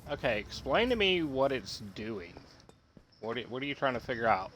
Okay, explain to me what it's doing. What are you trying to figure out?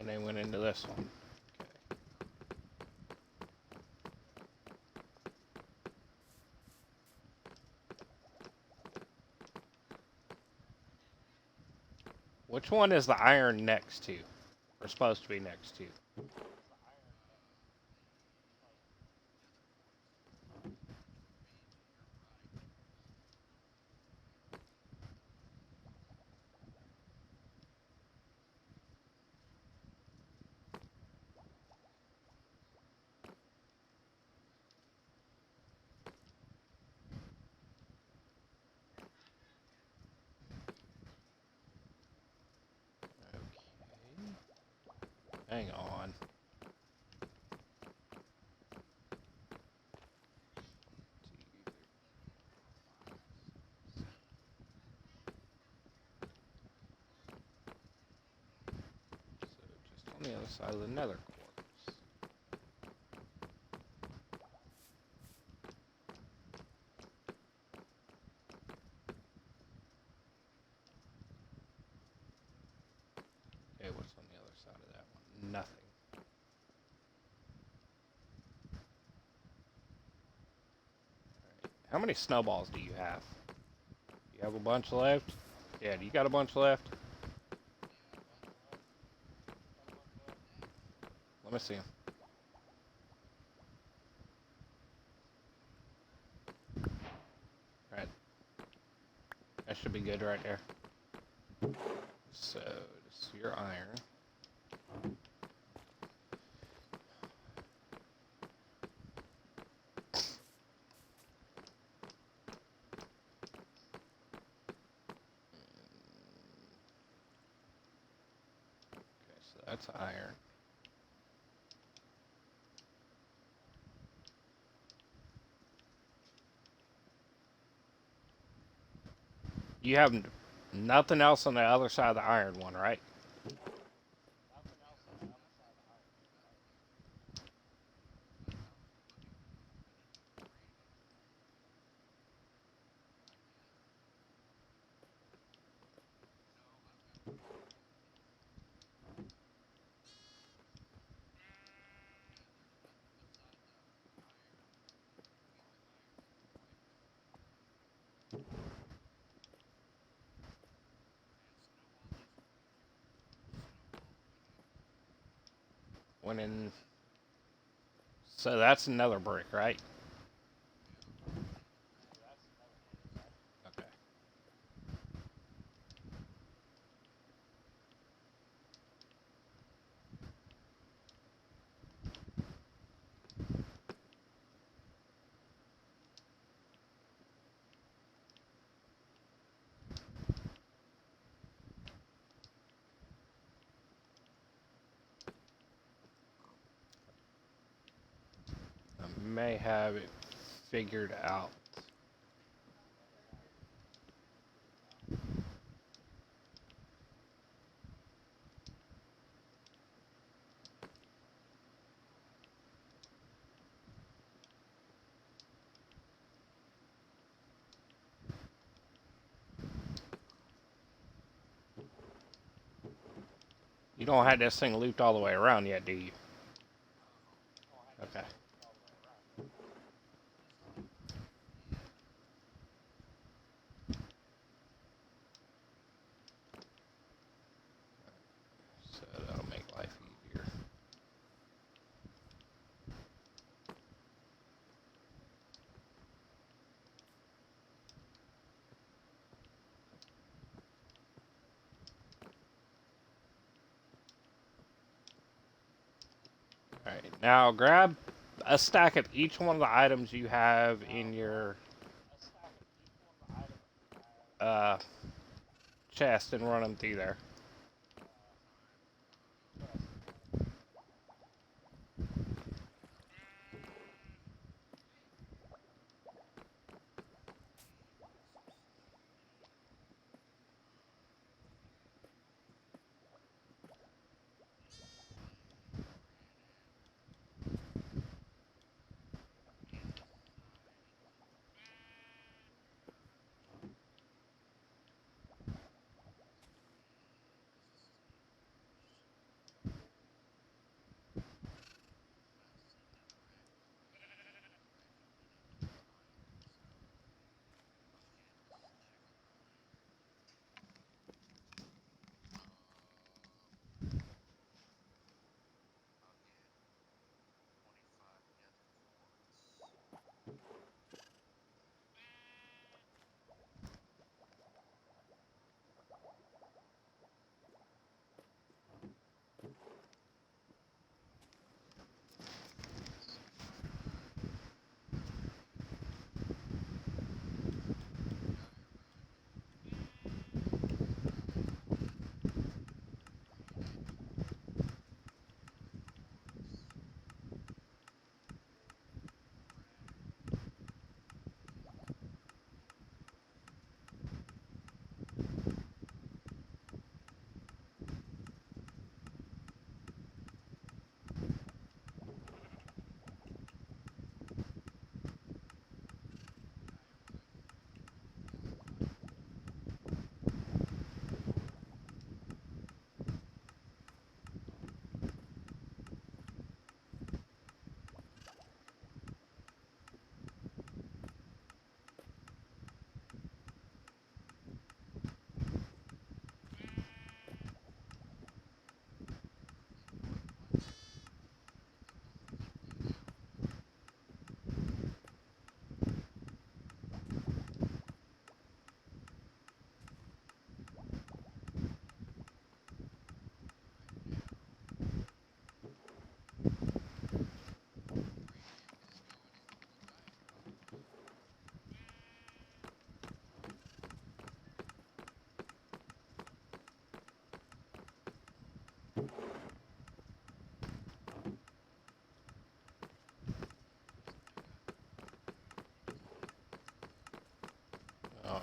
And they went into this one. Which one is the iron next to? Or supposed to be next to? Okay. Hang on. So just on the other side of the nether quartz. Okay, what's on the other side of that one? Nothing. How many snowballs do you have? You have a bunch left? Yeah, do you got a bunch left? Let me see them. Alright. That should be good right there. So, this is your iron. Okay, so that's iron. You have nothing else on the other side of the iron one, right? Went in. So that's another brick, right? Okay. I may have it figured out. You don't have this thing looped all the way around yet, do you? Okay. Now grab a stack of each one of the items you have in your uh, chest and run them through there.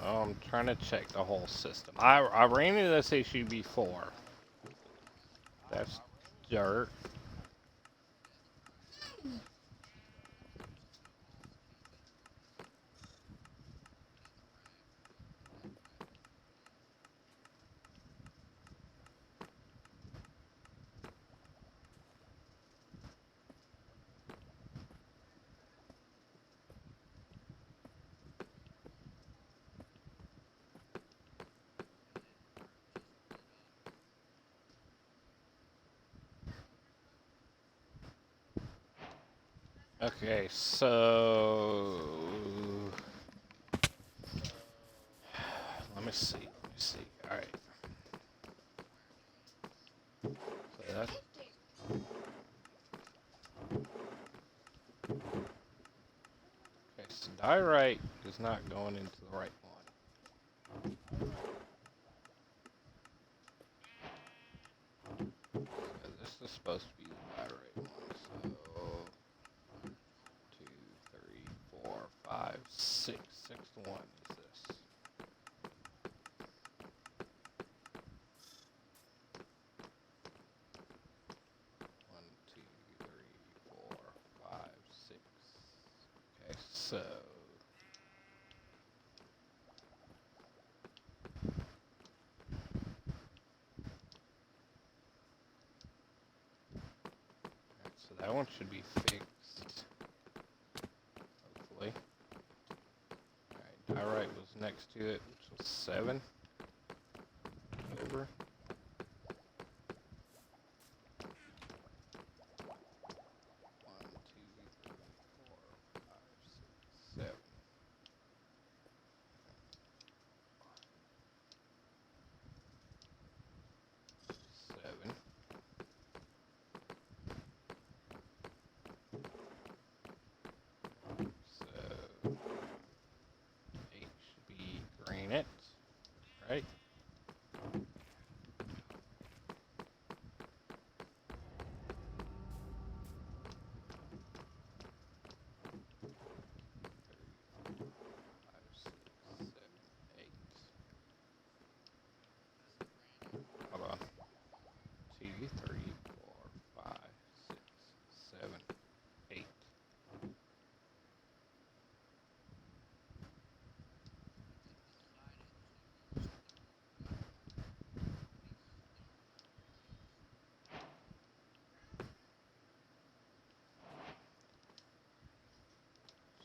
I'm trying to check the whole system. I ran into this issue before. That's dirt. Okay, so let me see. Let me see. All right. So that's okay. So diorite is not going into the right one. So this is supposed to be the diorite one. So 2, 3, 4, 5, 6. Sixth one is this. 1, 2, 3, 4, 5, 6. Okay, so so that one should be fixed, hopefully. Alright, diorite was next to it, which was 7. Over. 1, 2, 3, 4, 5, 6, 7. 7.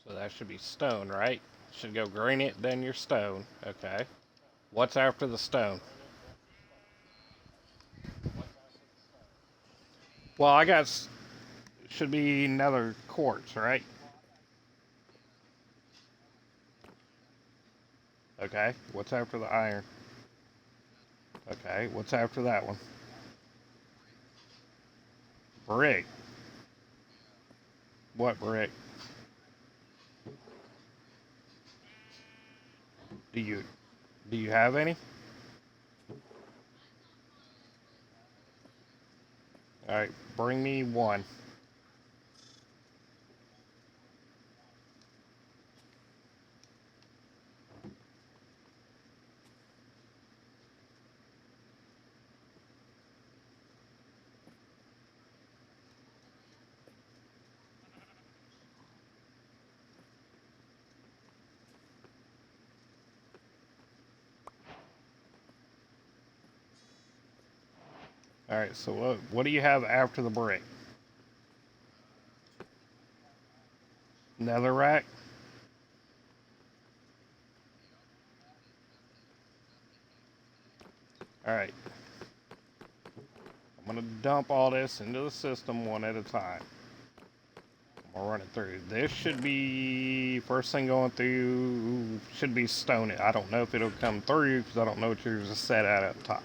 So that should be stone, right? Should go granite, then your stone. Okay. What's after the stone? Well, I got should be another quartz, right? Okay. What's after the iron? Okay. What's after that one? Brick. What brick? Do you do you have any? All right. Bring me one. All right. So what do you have after the brick? Netherrack. All right. I'm gonna dump all this into the system one at a time. I'm gonna run it through. This should be first thing going through. Should be stone it. I don't know if it'll come through because I don't know what yours is set at up top.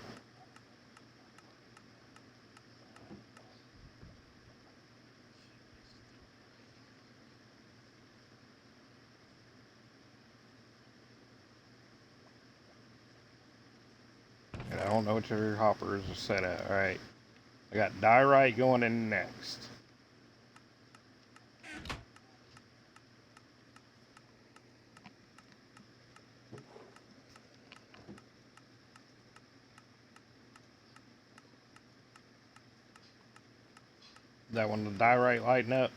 And I don't know what your hoppers are set at. All right. I got diorite going in next. That one, the diorite lighting up.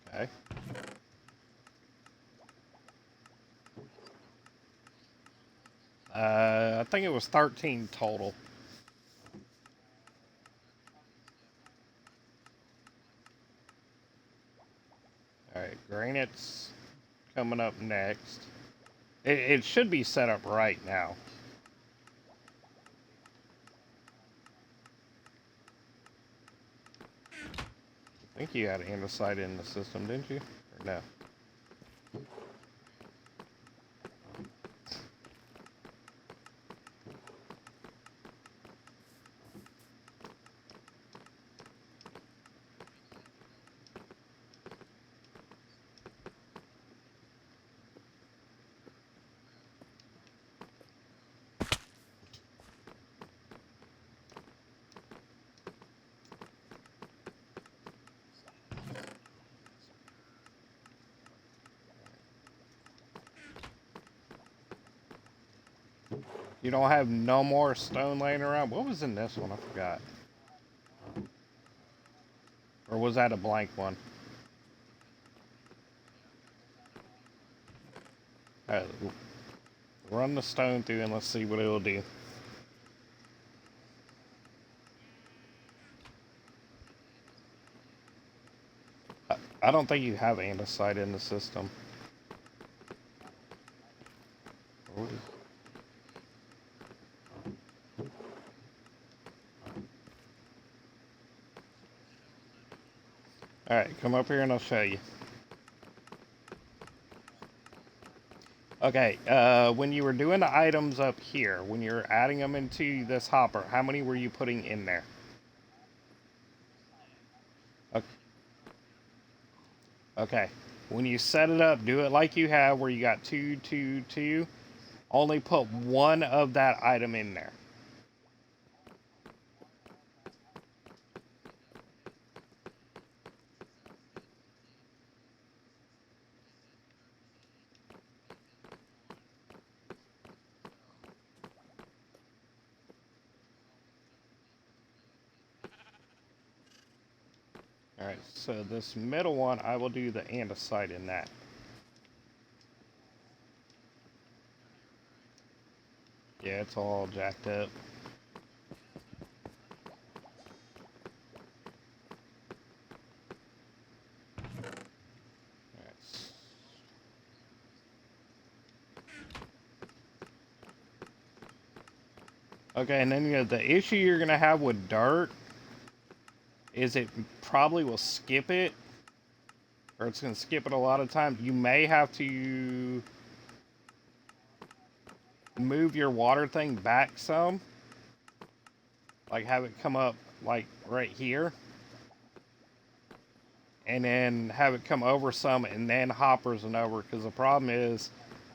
Okay. I think it was 13 total. All right, granite's coming up next. It should be set up right now. I think you had andesite in the system, didn't you? Or no? You don't have no more stone laying around? What was in this one? I forgot. Or was that a blank one? Uh, Run the stone through and let's see what it'll do. I don't think you have andesite in the system. Alright, come up here and I'll show you. Okay, when you were doing the items up here, when you're adding them into this hopper, how many were you putting in there? Okay, when you set it up, do it like you have where you got two, two, two. Only put one of that item in there. Alright, so this middle one, I will do the andesite in that. Yeah, it's all jacked up. Okay, and then the issue you're gonna have with dirt is it probably will skip it, or it's gonna skip it a lot of times. You may have to move your water thing back some, like have it come up like right here, and then have it come over some, and then hoppers and over. Because the problem is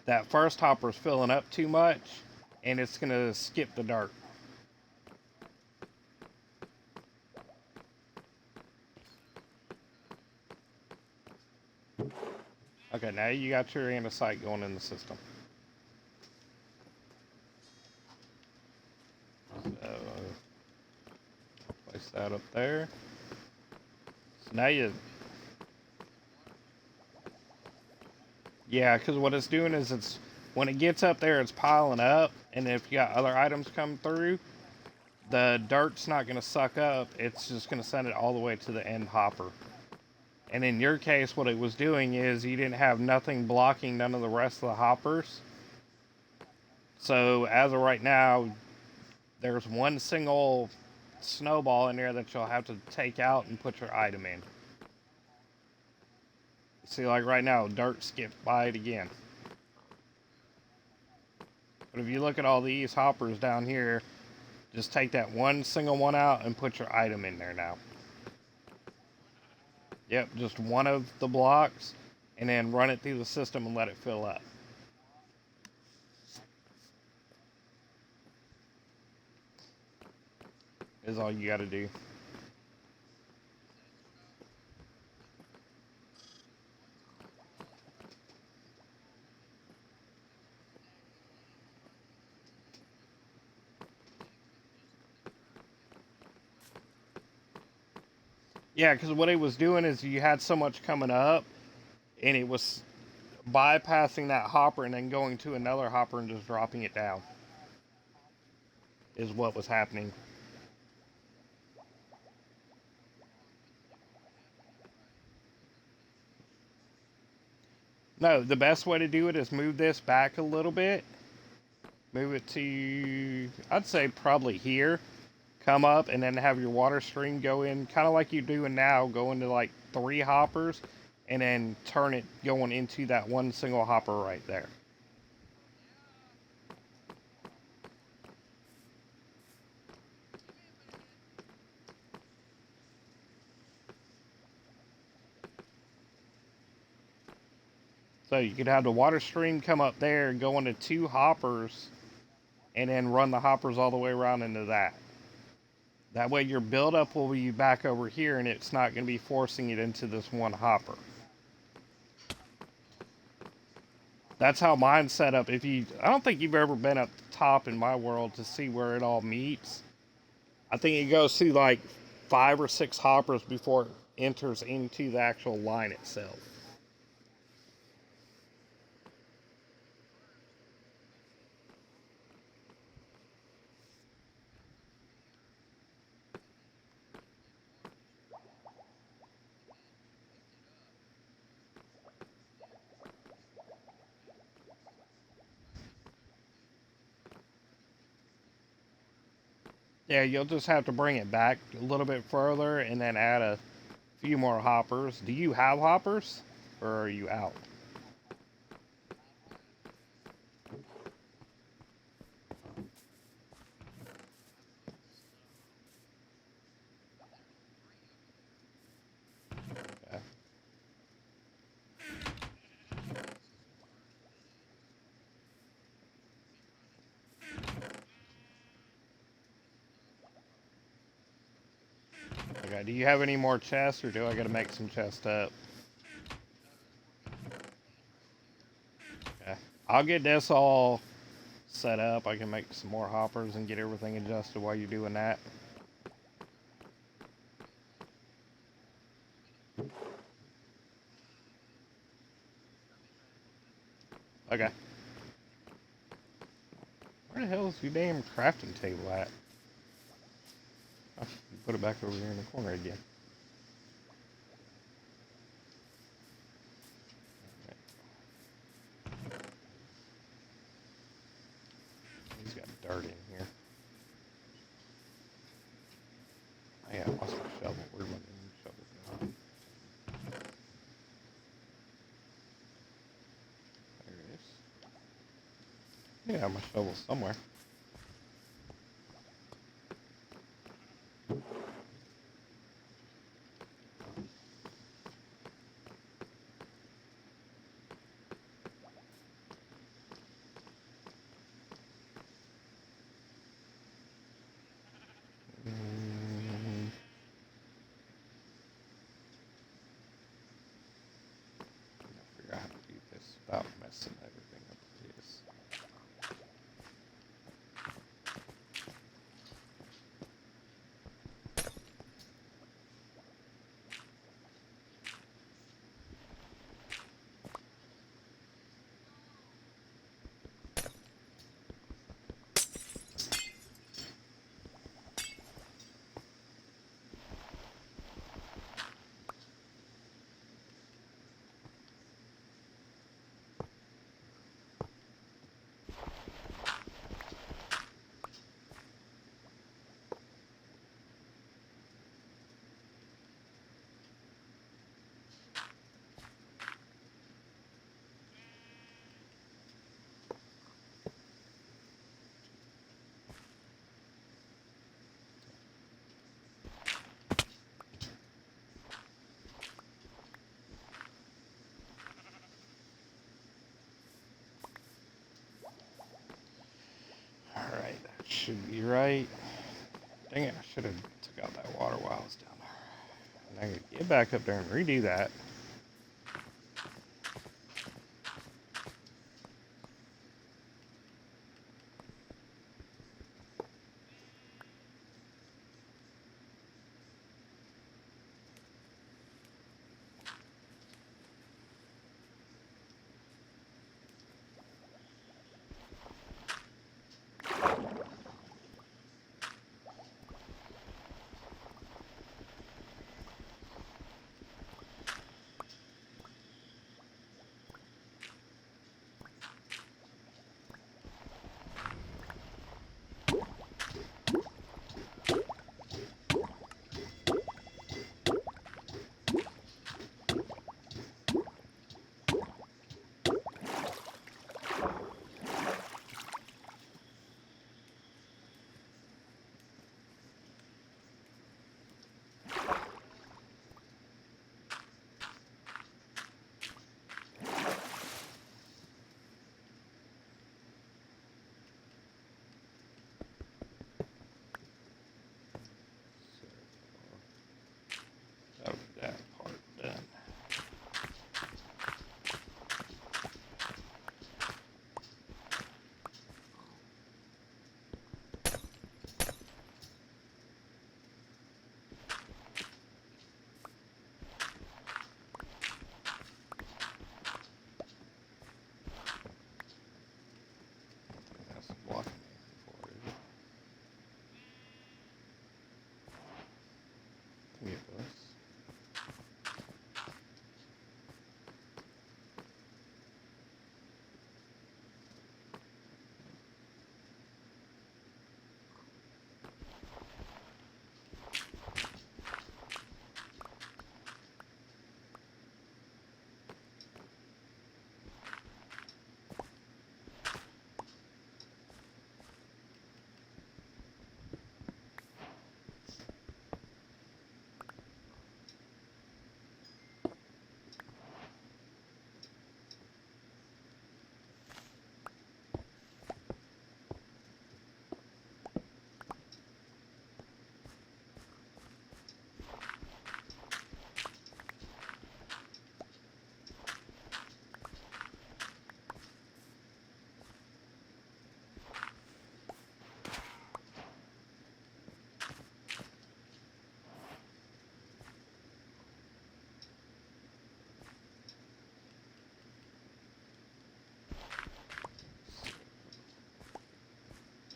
that first hopper's filling up too much, and it's gonna skip the dirt. Okay, now you got your andesite going in the system. So, place that up there. So now you... Yeah, because what it's doing is it's... When it gets up there, it's piling up, and if you got other items come through, the dirt's not going to suck up. It's just going to send it all the way to the end hopper. And in your case, what it was doing is you didn't have nothing blocking none of the rest of the hoppers. So as of right now, there's one single snowball in there that you'll have to take out and put your item in. See, like right now, dirt skipped by it again. But if you look at all these hoppers down here, just take that one single one out and put your item in there now. Yep, just one of the blocks, and then run it through the system and let it fill up. Is all you got to do. Yeah, because what it was doing is you had so much coming up, and it was bypassing that hopper and then going to another hopper and just dropping it down. Is what was happening. No, the best way to do it is move this back a little bit. Move it to, I'd say probably here. Come up and then have your water stream go in, kind of like you're doing now, go into like 3 hoppers, and then turn it going into that one single hopper right there. So you could have the water stream come up there, go into 2 hoppers, and then run the hoppers all the way around into that. That way your buildup will be back over here, and it's not going to be forcing it into this one hopper. That's how mine's set up. I don't think you've ever been up the top in my world to see where it all meets. I think it goes through like 5 or 6 hoppers before it enters into the actual line itself. Yeah, you'll just have to bring it back a little bit further and then add a few more hoppers. Do you have hoppers, or are you out? Okay. Okay, do you have any more chests, or do I gotta make some chests up? Okay. I'll get this all set up. I can make some more hoppers and get everything adjusted while you're doing that. Okay. Where the hell is your damn crafting table at? I should put it back over here in the corner again. He's got dirt in here. Yeah, my shovel's somewhere. Mm, figure out how to do this without messing everything up, please. Alright, that should be right. Dang it, I should have took out that water while I was down there. And I could get back up there and redo that. So, that part done. That's blocking me before, is it? Yeah, it was.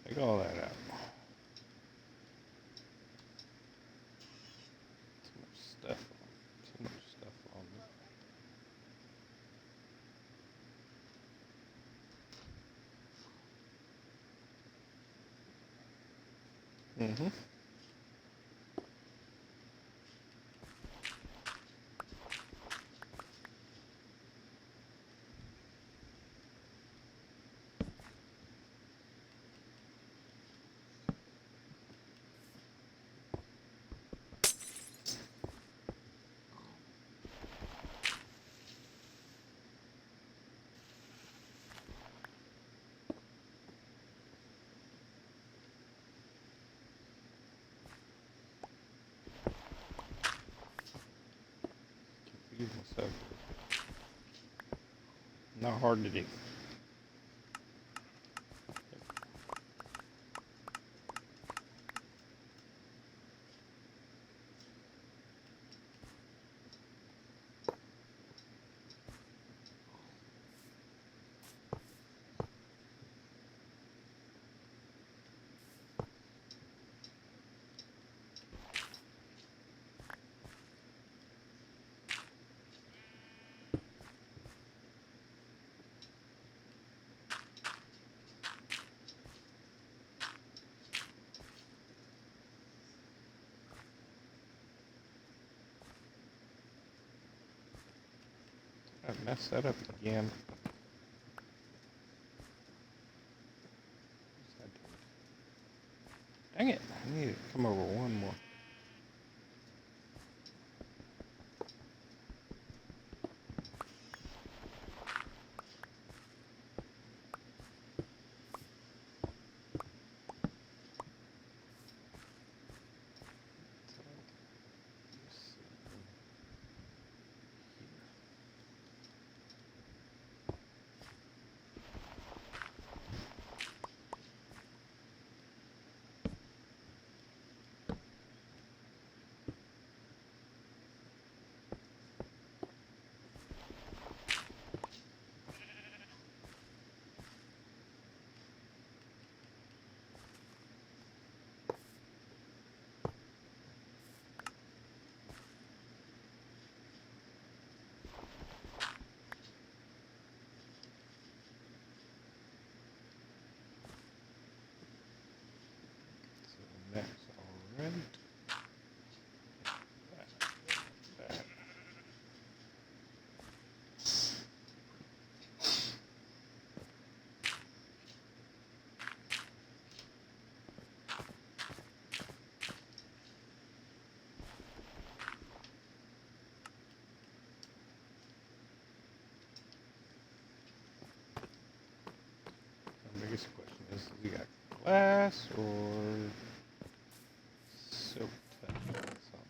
Take all that out. Too much stuff on. Too much stuff on. Mm-hmm. Use myself. Not hard to do. I messed that up again. Dang it, I need to come over one more. That's all right. The biggest question is you got glass or silk touch or something.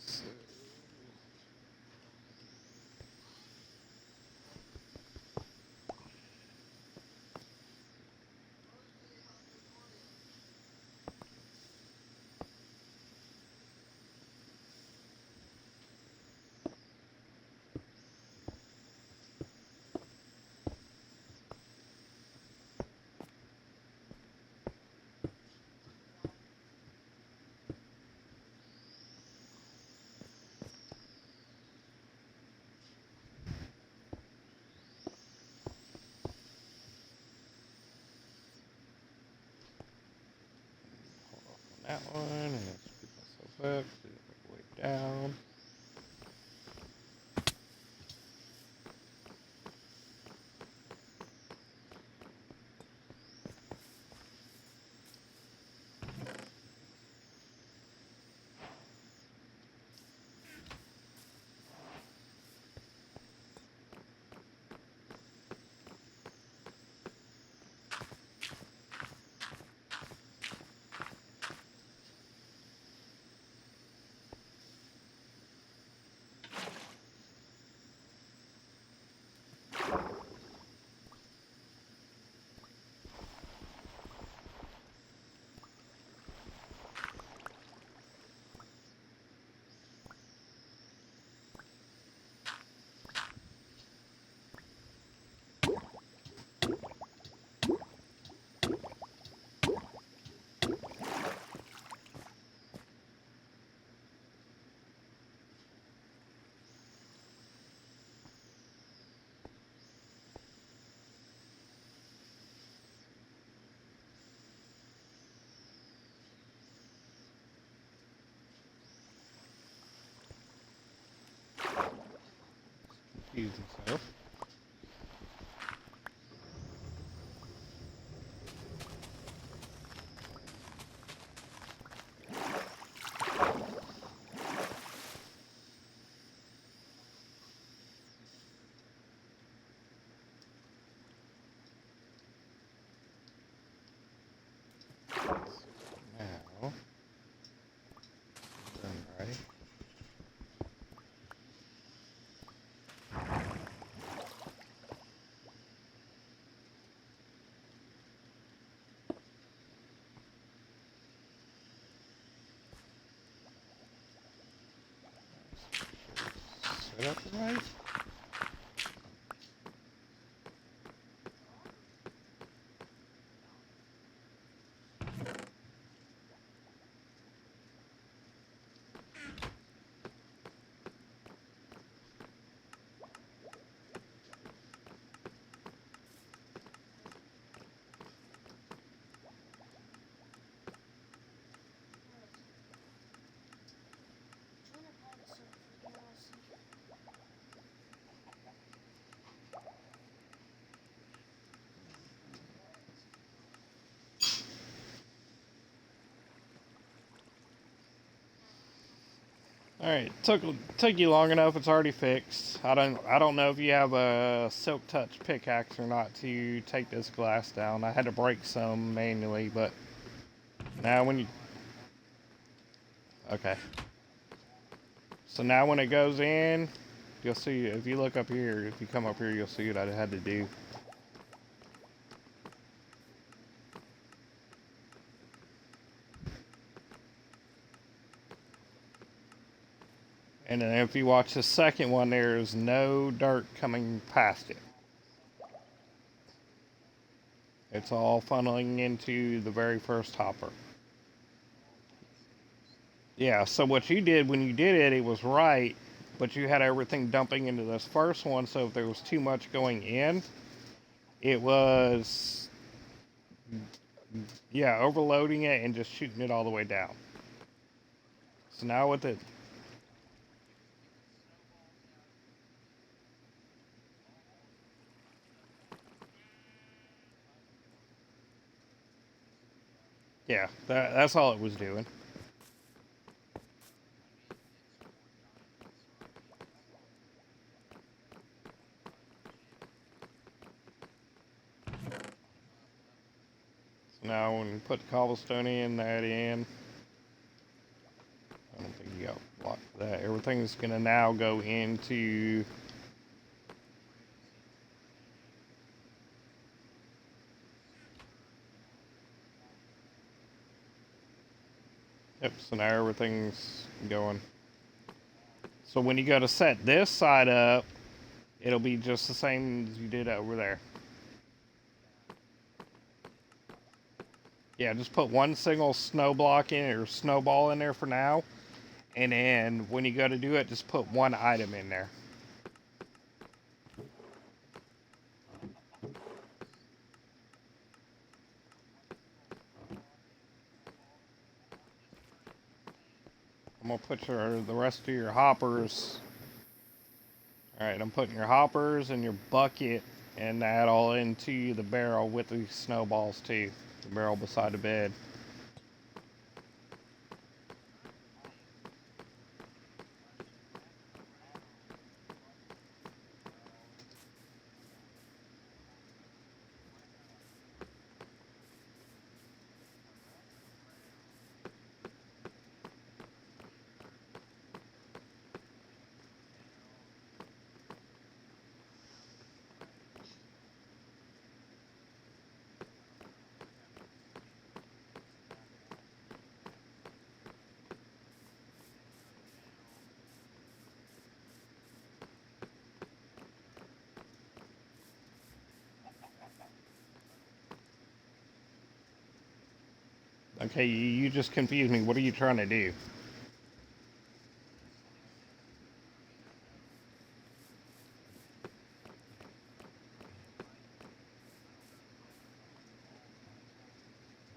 So, hold off on that one and then scoop myself up, do it way down. Excuse himself. Now, done right. Set up right. All right, took you long enough. It's already fixed. I don't know if you have a Silk Touch pickaxe or not to take this glass down. I had to break some manually, but now when you okay, so now when it goes in, you'll see. If you look up here, if you come up here, you'll see what I had to do. And then if you watch the second one, there's no dirt coming past it. It's all funneling into the very first hopper. Yeah, so what you did when you did it, it was right, but you had everything dumping into this first one, so if there was too much going in, it was, yeah, overloading it and just shooting it all the way down. So now with it, yeah, that's all it was doing. So now when you put the cobblestone in, that in, I don't think you got blocked that. Everything's gonna now go into. Yep, so now everything's going. So when you go to set this side up, it'll be just the same as you did over there. Yeah, just put one single snow block in or snowball in there for now. And then when you go to do it, just put one item in there. I'm gonna put the rest of your hoppers. All right, I'm putting your hoppers and your bucket and that all into the barrel with the snowballs too. The barrel beside the bed. Okay, you just confused me. What are you trying to do?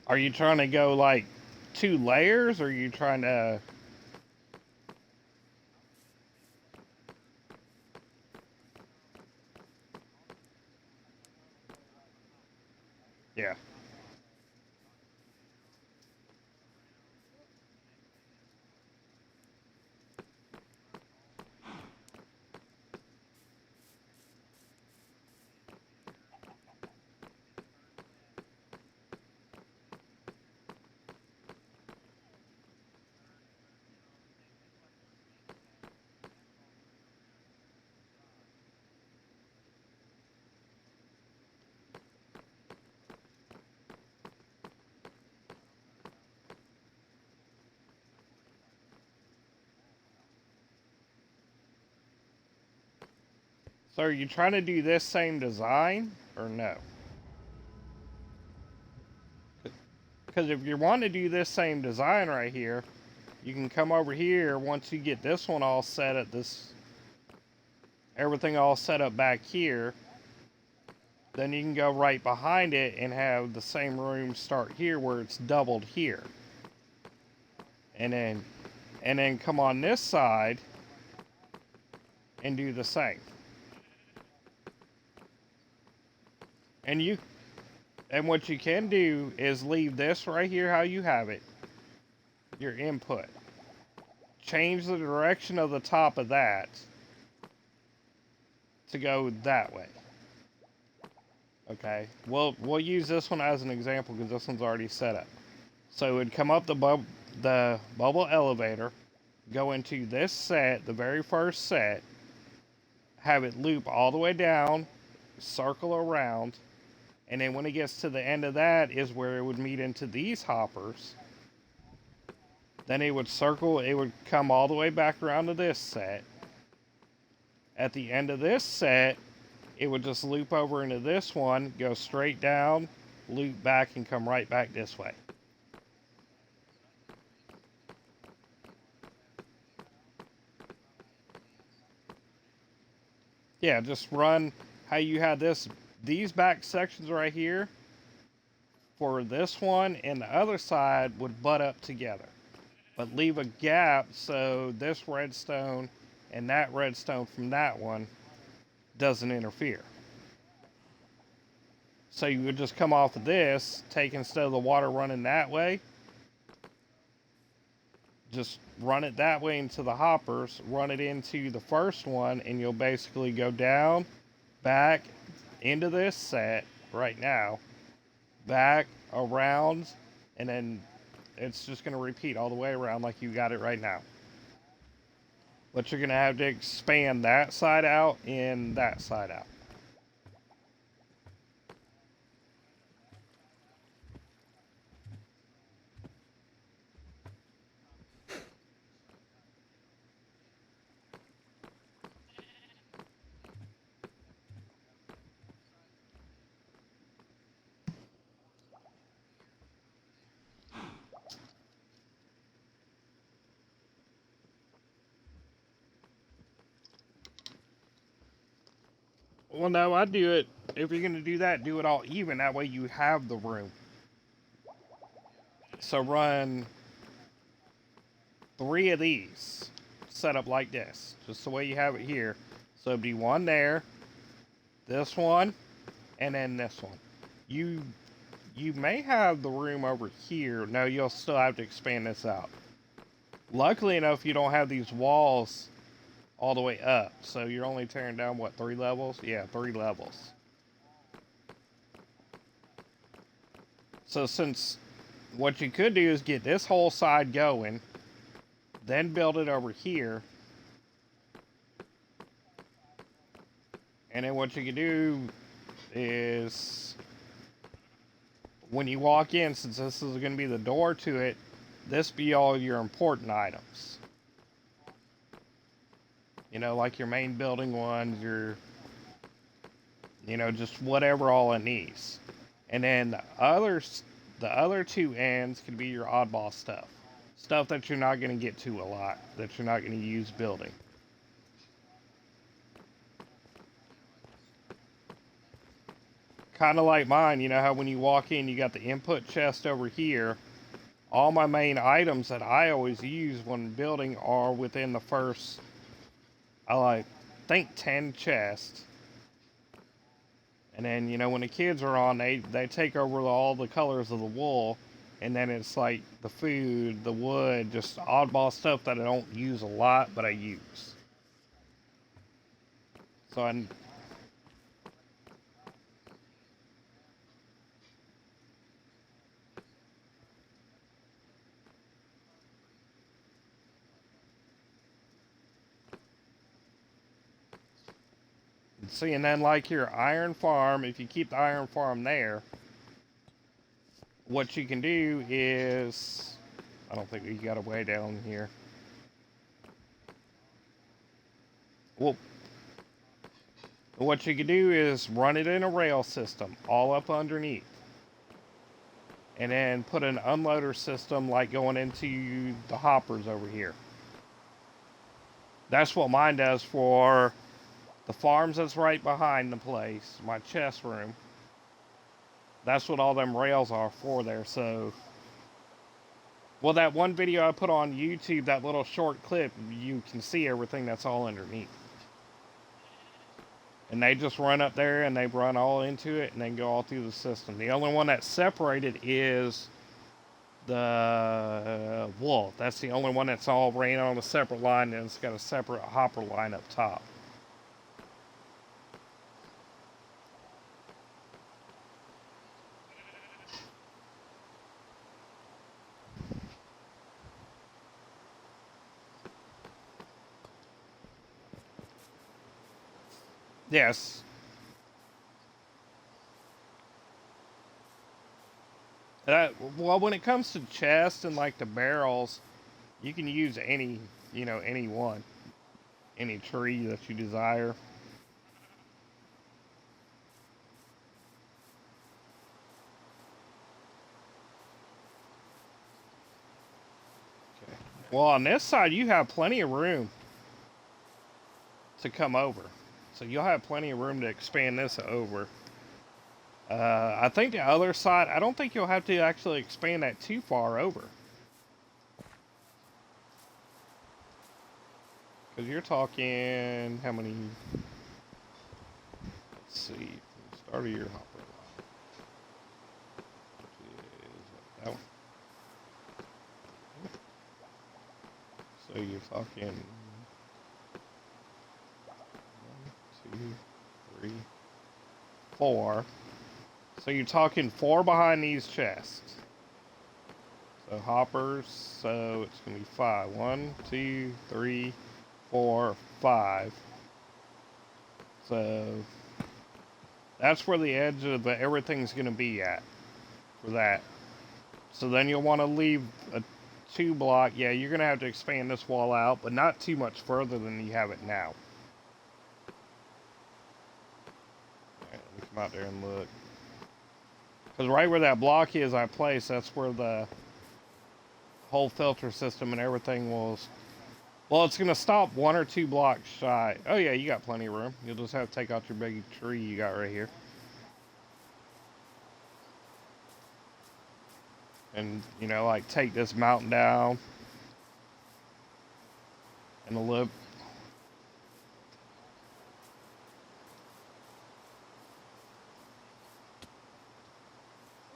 Are you trying to go like 2 layers, or are you trying to? Yeah. So are you trying to do this same design or no? Because if you want to do this same design right here, you can come over here once you get this one all set at this, everything all set up back here. Then you can go right behind it and have the same room start here where it's doubled here. And then come on this side and do the same. And what you can do is leave this right here how you have it, your input. Change the direction of the top of that to go that way. Okay, we'll use this one as an example because this one's already set up. So it would come up the bubble elevator, go into this set, the very first set, have it loop all the way down, circle around, and then when it gets to the end of that is where it would meet into these hoppers. Then it would circle, it would come all the way back around to this set. At the end of this set, it would just loop over into this one, go straight down, loop back, and come right back this way. Yeah, just run how you had these back sections right here for this one, and the other side would butt up together. But leave a gap so this redstone and that redstone from that one doesn't interfere. So you would just come off of this, take instead of the water running that way, just run it that way into the hoppers, run it into the first one, and you'll basically go down, back, into this set right now, back, around, and then it's just going to repeat all the way around like you got it right now. But you're going to have to expand that side out and that side out. Well, no, I do it. If you're going to do that, do it all even. That way you have the room. So run 3 of these set up like this, just the way you have it here. So it'd be one there, this one, and then this one. You may have the room over here. No, you'll still have to expand this out. Luckily enough, you don't have these walls all the way up. So you're only tearing down, what, 3 levels? Yeah, 3 levels. So since what you could do is get this whole side going, then build it over here. And then what you can do is when you walk in, since this is going to be the door to it, this be all your important items. You know, like your main building ones, your, you know, just whatever all it needs. And then the other 2 ends could be your oddball stuff. Stuff that you're not going to get to a lot, that you're not going to use building. Kind of like mine, you know how when you walk in, you got the input chest over here. All my main items that I always use when building are within the first, I think 10 chests. And then, you know, when the kids are on, they take over all the colors of the wool, and then it's like the food, the wood, just oddball stuff that I don't use a lot, but I use. So I, see, and then like your iron farm, if you keep the iron farm there, what you can do is, I don't think we got a way down here. Well, what you can do is run it in a rail system all up underneath, and then put an unloader system like going into the hoppers over here. That's what mine does for the farms that's right behind the place, my chest room. That's what all them rails are for there. So, well, that one video I put on YouTube, that little short clip, you can see everything that's all underneath. And they just run up there and they run all into it and then go all through the system. The only one that's separated is the wool. That's the only one that's all ran on a separate line, and it's got a separate hopper line up top. Yes. Well, when it comes to chests and like the barrels, you can use any, you know, any one, any tree that you desire. Okay. Well, on this side, you have plenty of room to come over. So you'll have plenty of room to expand this over. I think the other side, I don't think you'll have to actually expand that too far over. Because you're talking, how many, let's see, from the start of your hopper line, which is that one. So you're talking 1, 2, 3, 4. So you're talking 4 behind these chests. So hoppers, so it's going to be 5. 1, 2, 3, 4, 5. So that's where the edge of the everything's going to be at for that. So then you'll want to leave a 2 block. Yeah, you're going to have to expand this wall out, but not too much further than you have it now. All right, let me come out there and look. Because right where that block is I placed, that's where the whole filter system and everything was. Well, it's going to stop 1 or 2 blocks shy. Oh, yeah, you got plenty of room. You'll just have to take out your big tree you got right here. And, you know, like take this mountain down. And a loop.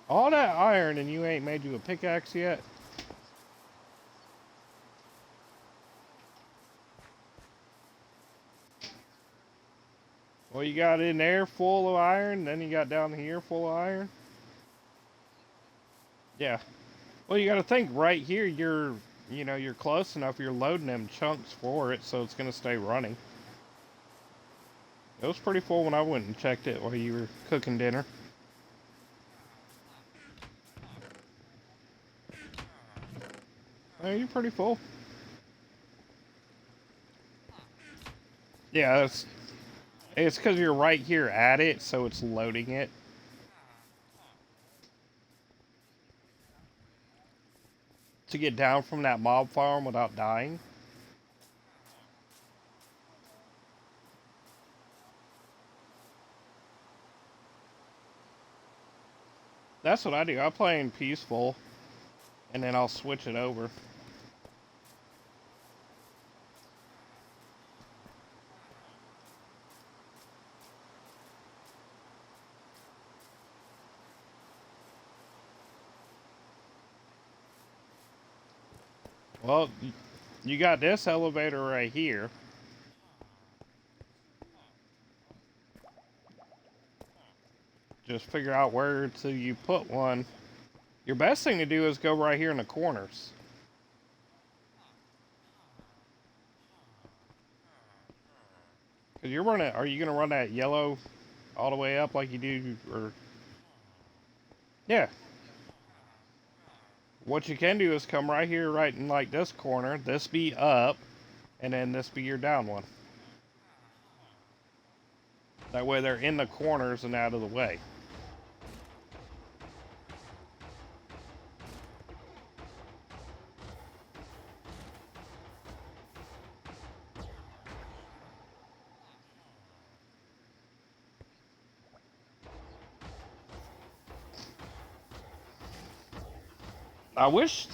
All that iron and you ain't made you a pickaxe yet? Well, you got in there full of iron, then you got down here full of iron? Yeah. Well, you got to think right here, you know, you're close enough, you're loading them chunks for it, so it's going to stay running. It was pretty full when I went and checked it while you were cooking dinner. Oh, you're pretty full. Yeah, it's because you're right here at it, so it's loading it. To get down from that mob farm without dying. That's what I do. I play in peaceful, and then I'll switch it over. Well, you got this elevator right here. Just figure out where to you put one. Your best thing to do is go right here in the corners. Cause you're running. Are you gonna run that yellow all the way up like you do, or yeah? What you can do is come right here, right in like this corner. This be up, and then this be your down one. That way they're in the corners and out of the way.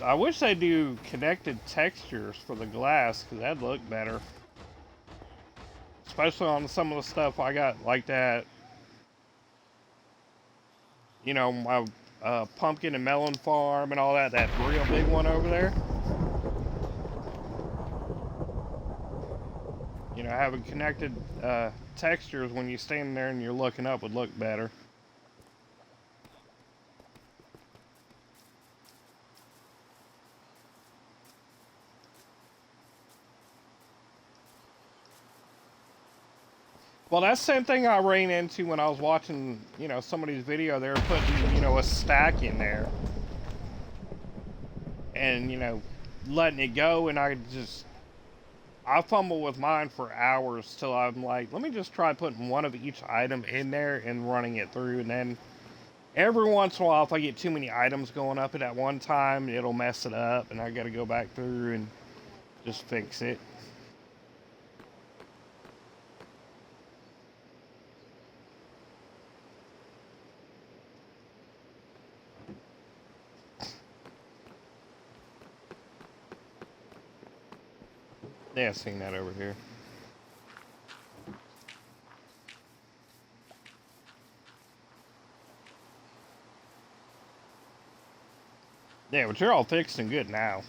I wish they do connected textures for the glass, because that'd look better. Especially on some of the stuff I got like that. You know, my pumpkin and melon farm and all that. That real big one over there. You know, having connected textures when you stand there and you're looking up would look better. Well, that's the same thing I ran into when I was watching, you know, somebody's video. They were putting, you know, a stack in there and, you know, letting it go. And I fumble with mine for hours till I'm like, let me just try putting one of each item in there and running it through. And then every once in a while, if I get too many items going up at one time, it'll mess it up. And I got to go back through and just fix it. Yeah, seeing that over here. Yeah, but you're all fixed and good now.